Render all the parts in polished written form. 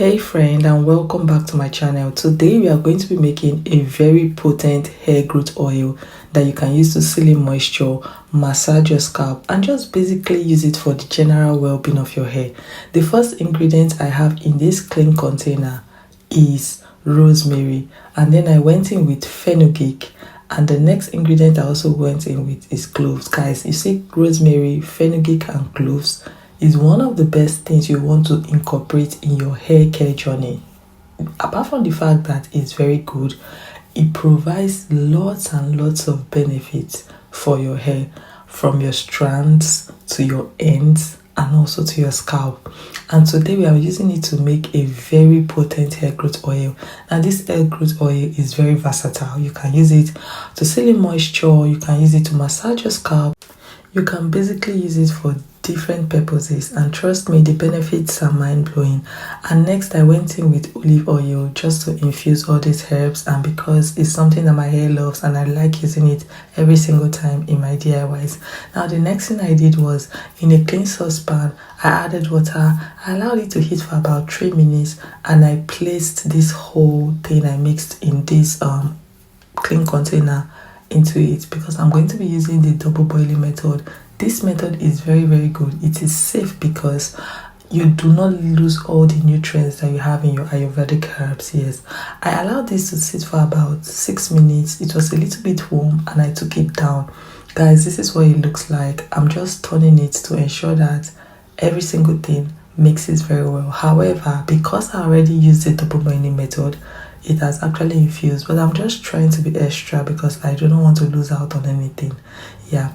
Hey friend, and welcome back to my channel. Today we are going to be making a very potent hair growth oil that you can use to seal in moisture, massage your scalp, and just basically use it for the general well-being of your hair. The first ingredient I have in this clean container is rosemary, and then I went in with fenugreek, and the next ingredient I also went in with is cloves. Guys, you see, rosemary, fenugreek, and cloves is one of the best things you want to incorporate in your hair care journey. Apart from the fact that it's very good, it provides lots and lots of benefits for your hair, from your strands to your ends and also to your scalp. And today we are using it to make a very potent hair growth oil. Now this hair growth oil is very versatile. You can use it to seal in moisture, you can use it to massage your scalp, you can basically use it for different purposes, and trust me, the benefits are mind-blowing. And next I went in with olive oil just to infuse all these herbs, and because it's something that my hair loves and I like using it every single time in my DIYs. Now the next thing I did was, in a clean saucepan, I added water, I allowed it to heat for about 3 minutes, and I placed this whole thing I mixed in this clean container into it, because I'm going to be using the double boiling method. This method is very good. It is safe because you do not lose all the nutrients that you have in your Ayurvedic herbs. Yes, I allowed this to sit for about 6 minutes. It was a little bit warm and I took it down. Guys, this is what it looks like. I'm just turning it to ensure that every single thing mixes very well. However, because I already used the double boiling method, it has actually infused, but I'm just trying to be extra because I do not want to lose out on anything. Yeah,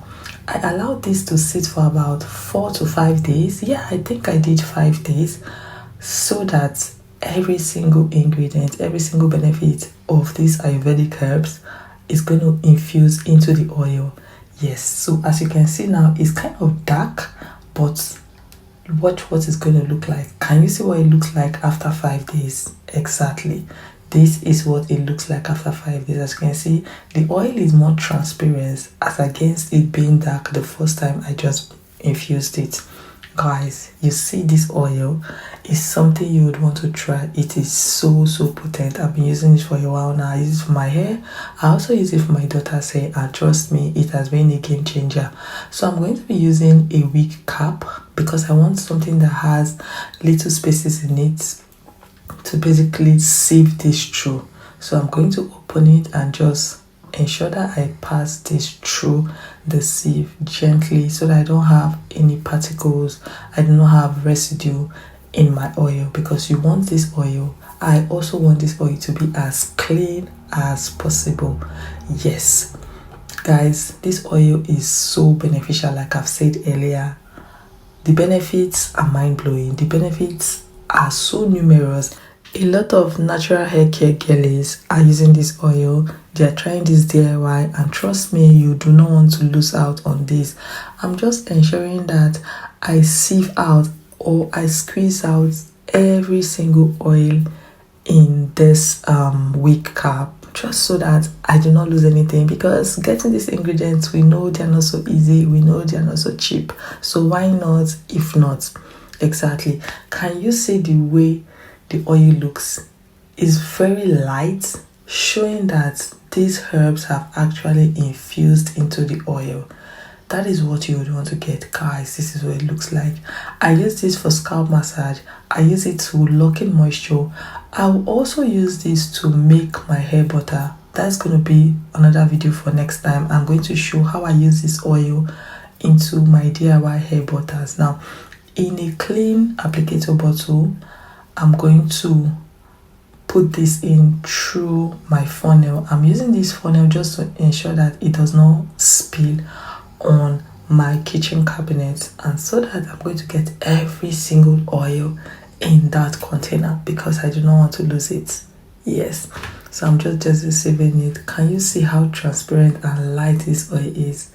I allowed this to sit for about 4 to 5 days. Yeah, I think I did 5 days, so that every single ingredient, every single benefit of these Ayurvedic herbs is going to infuse into the oil. Yes, so as you can see now, it's kind of dark, but watch what it's going to look like. Can you see what it looks like after 5 days? Exactly. This is what it looks like after 5 days. As you can see, the oil is more transparent as against it being dark the first time I just infused it. Guys, you see, this oil is something you would want to try. It is so potent. I've been using it for a while now. I use it for my hair. I also use it for my daughter's hair, and trust me, it has been a game changer. So I'm going to be using a wig cap because I want something that has little spaces in it to basically sieve this through. So I'm going to open it and just ensure that I pass this through the sieve gently, so that I don't have any particles, I do not have residue in my oil, because you want this oil, I also want this oil to be as clean as possible. Yes guys, this oil is so beneficial. Like I've said earlier, the benefits are mind-blowing. The benefits are so numerous. A lot of natural hair care girlies are using this oil. They are trying this DIY, and trust me, you do not want to lose out on this. I'm just ensuring that I sieve out, or I squeeze out every single oil in this wig cap, just so that I do not lose anything, because getting these ingredients, we know they're not so easy, we know they're not so cheap. So why not if not? Exactly. Can you see the way the oil looks? Is very light, showing that these herbs have actually infused into the oil. That is what you would want to get, guys. This is what it looks like. I use this for scalp massage. I use it to lock in moisture. I will also use this to make my hair butter. That's going to be another video for next time. I'm going to show how I use this oil into my DIY hair butters. Now, in a clean applicator bottle, I'm going to put this in through my funnel. I'm using this funnel just to ensure that it does not spill on my kitchen cabinet, and so that I'm going to get every single oil in that container, because I do not want to lose it. Yes, so I'm just receiving it. Can you see how transparent and light this oil is?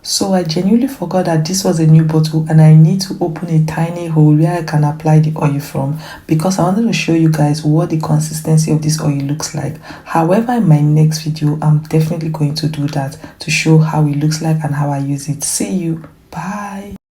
So I genuinely forgot that this was a new bottle, and I need to open a tiny hole where I can apply the oil from, because I wanted to show you guys what the consistency of this oil looks like. However, in my next video, I'm definitely going to do that to show how it looks like and how I use it. See you. Bye.